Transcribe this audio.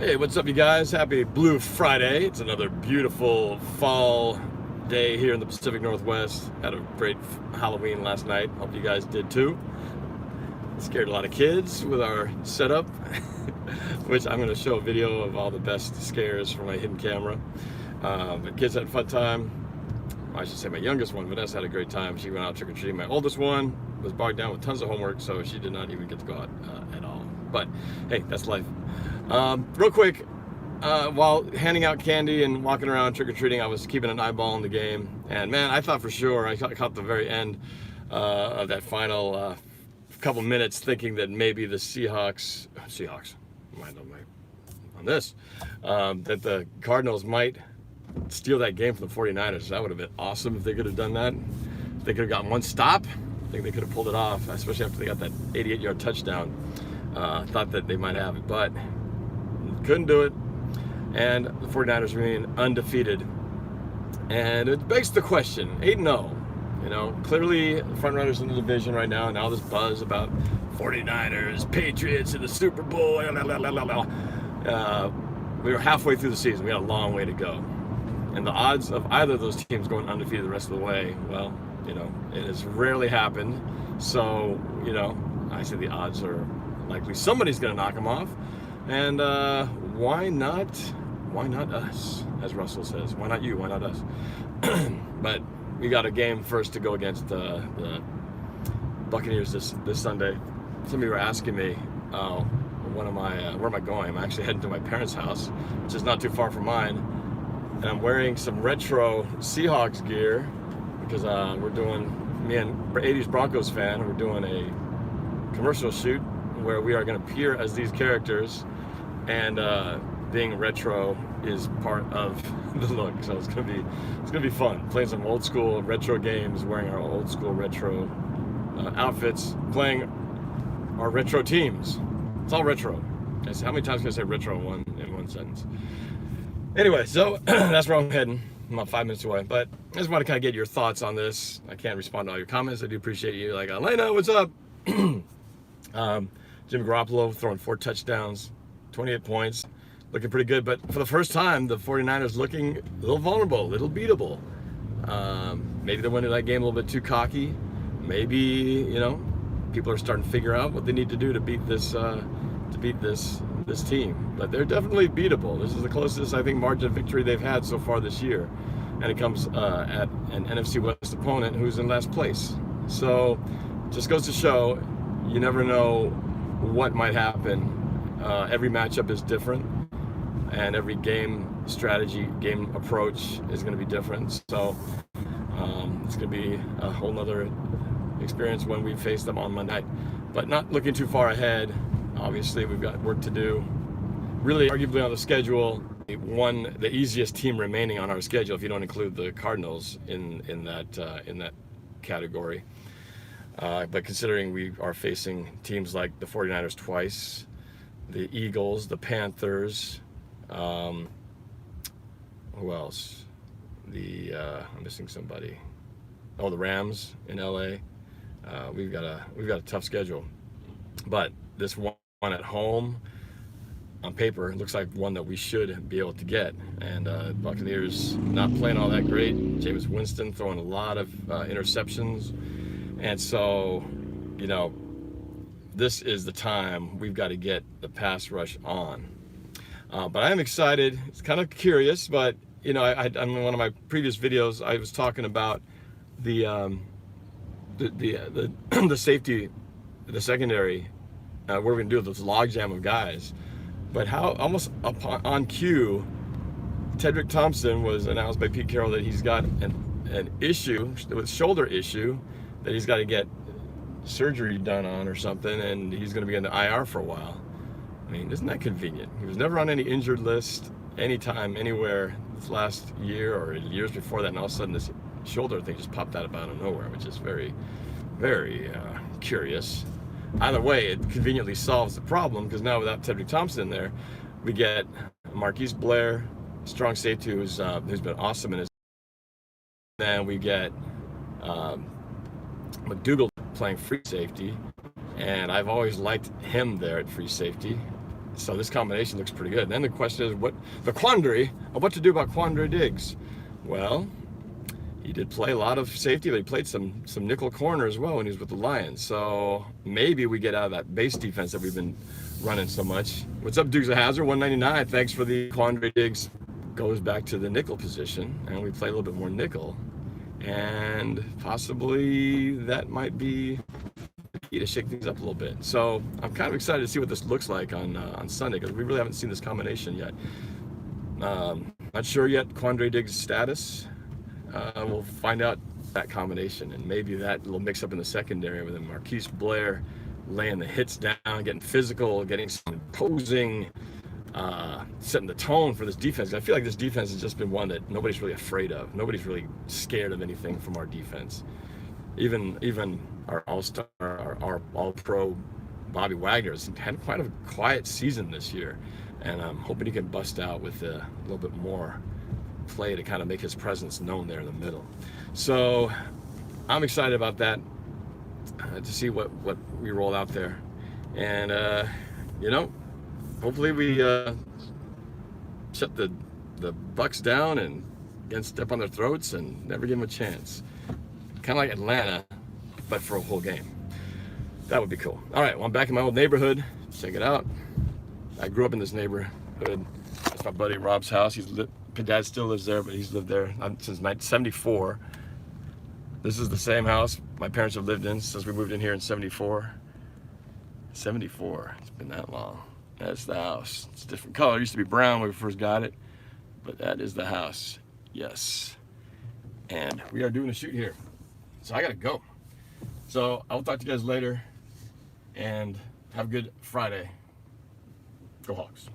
Hey, what's up, you guys? Happy Blue Friday. It's another beautiful fall day here in the Pacific Northwest. Had a great Halloween last night. Hope you guys did too. Scared a lot of kids with our setup, which I'm going to show a video of all the best scares from my hidden camera. But kids had a fun time. I should say my youngest one, Vanessa, had a great time. She went out trick-or-treating. My oldest one was bogged down with tons of homework, so she did not even get to go out at all. But hey, that's life. Real quick, while handing out candy and walking around trick-or-treating, I was keeping an eyeball on the game. And man, I thought for sure, I caught the very end of that final couple minutes thinking that maybe the Seahawks, mind on this, that the Cardinals might steal that game from the 49ers. That would have been awesome if they could have done that. If they could have gotten one stop, I think they could have pulled it off, especially after they got that 88-yard touchdown. Thought that they might have it, but couldn't do it. And the 49ers remain undefeated. And it begs the question, 8-0. You know, clearly the front runners in the division right now, and all this buzz about 49ers, Patriots in the Super Bowl, we were halfway through the season. We had a long way to go. And the odds of either of those teams going undefeated the rest of the way, well, you know, it has rarely happened. So, you know, I say the odds are likely somebody's going to knock them off. And why not us, as Russell says? Why not you? Why not us? But we got a game first to go against the Buccaneers this Sunday. Some of you were asking me, where am I going? I'm actually heading to my parents' house, which is not too far from mine. And I'm wearing some retro Seahawks gear because we're doing, me and 80s Broncos fan, we're doing a commercial shoot where we are going to appear as these characters, and being retro is part of the look. So it's gonna be fun. Playing some old school retro games, wearing our old school retro outfits, playing our retro teams. It's all retro. How many times can I say retro in one sentence? Anyway, so that's where I'm heading. I'm about 5 minutes away, but I just want to kind of get your thoughts on this. I can't respond to all your comments. I do appreciate you. Like, Elena, what's up? Jimmy Garoppolo throwing 4 touchdowns, 28 points, looking pretty good. But for the first time, the 49ers looking a little vulnerable, a little beatable. Maybe they're winning that game a little bit too cocky. Maybe, you know, people are starting to figure out what they need to do to beat this team. But they're definitely beatable. This is the closest, I think, margin of victory they've had so far this year. And it comes at an NFC West opponent who's in last place. So just goes to show, you never know what might happen. Every matchup is different, and every game strategy, game approach is going to be different. So it's going to be a whole nother experience when we face them on Monday night. But not looking too far ahead. Obviously, we've got work to do. Really, arguably on the schedule, the easiest team remaining on our schedule, if you don't include the Cardinals in that category. But considering we are facing teams like the 49ers twice, the Eagles, the Panthers, who else? I'm missing somebody. Oh, the Rams in LA. We've got a tough schedule, but this one at home, on paper, looks like one that we should be able to get. And Buccaneers not playing all that great. Jameis Winston throwing a lot of interceptions. And so, you know, this is the time we've got to get the pass rush on. But I am excited. It's kind of curious, but, you know, in one of my previous videos, I was talking about the safety, the secondary, what we're going to do with this logjam of guys. But how almost on cue, Cedric Thompson was announced by Pete Carroll that he's got an issue, with shoulder issue, that he's got to get surgery done on or something, and he's going to be in the IR for a while. I mean, isn't that convenient? He was never on any injured list, anytime, anywhere this last year or years before that, and all of a sudden this shoulder thing just popped out of nowhere, which is very, very curious. Either way, it conveniently solves the problem, because now without Cedric Thompson there, we get Marquise Blair, strong safety, who's been awesome in his. Then we get McDougal playing free safety, and I've always liked him there at free safety. So this combination looks pretty good. And then the question is, the quandary of what to do about Quandre Diggs. Well, he did play a lot of safety, but he played some nickel corner as well when he was with the Lions. So maybe we get out of that base defense that we've been running so much. What's up, Dukes of Hazzard? 199. Thanks for the Quandre Diggs. Goes back to the nickel position, and we play a little bit more nickel. And possibly that might be to shake things up a little bit. So I'm kind of excited to see what this looks like on Sunday, because we really haven't seen this combination yet. Not sure yet Quandre Diggs' status. We'll find out that combination, and maybe that little mix up in the secondary with Marquise Blair laying the hits down, getting physical, getting some imposing, setting the tone for this defense. I feel like this defense has just been one that nobody's really afraid of. Nobody's really scared of anything from our defense. Even our all-star, our all-pro Bobby Wagner has had quite a quiet season this year, and I'm hoping he can bust out with a little bit more play to kind of make his presence known there in the middle. So I'm excited about that, to see what we roll out there. And hopefully we shut the Bucks down and again step on their throats and never give them a chance. Kind of like Atlanta, but for a whole game. That would be cool. All right, well, I'm back in my old neighborhood. Check it out. I grew up in this neighborhood. That's my buddy Rob's house. Dad still lives there, but he's lived there since 1974. This is the same house my parents have lived in since we moved in here in 74. 74, it's been that long. That's the house. It's a different color. It used to be brown when we first got it, but that is the house. Yes. And we are doing a shoot here. So I gotta go. So I'll talk to you guys later, and have a good Friday. Go Hawks.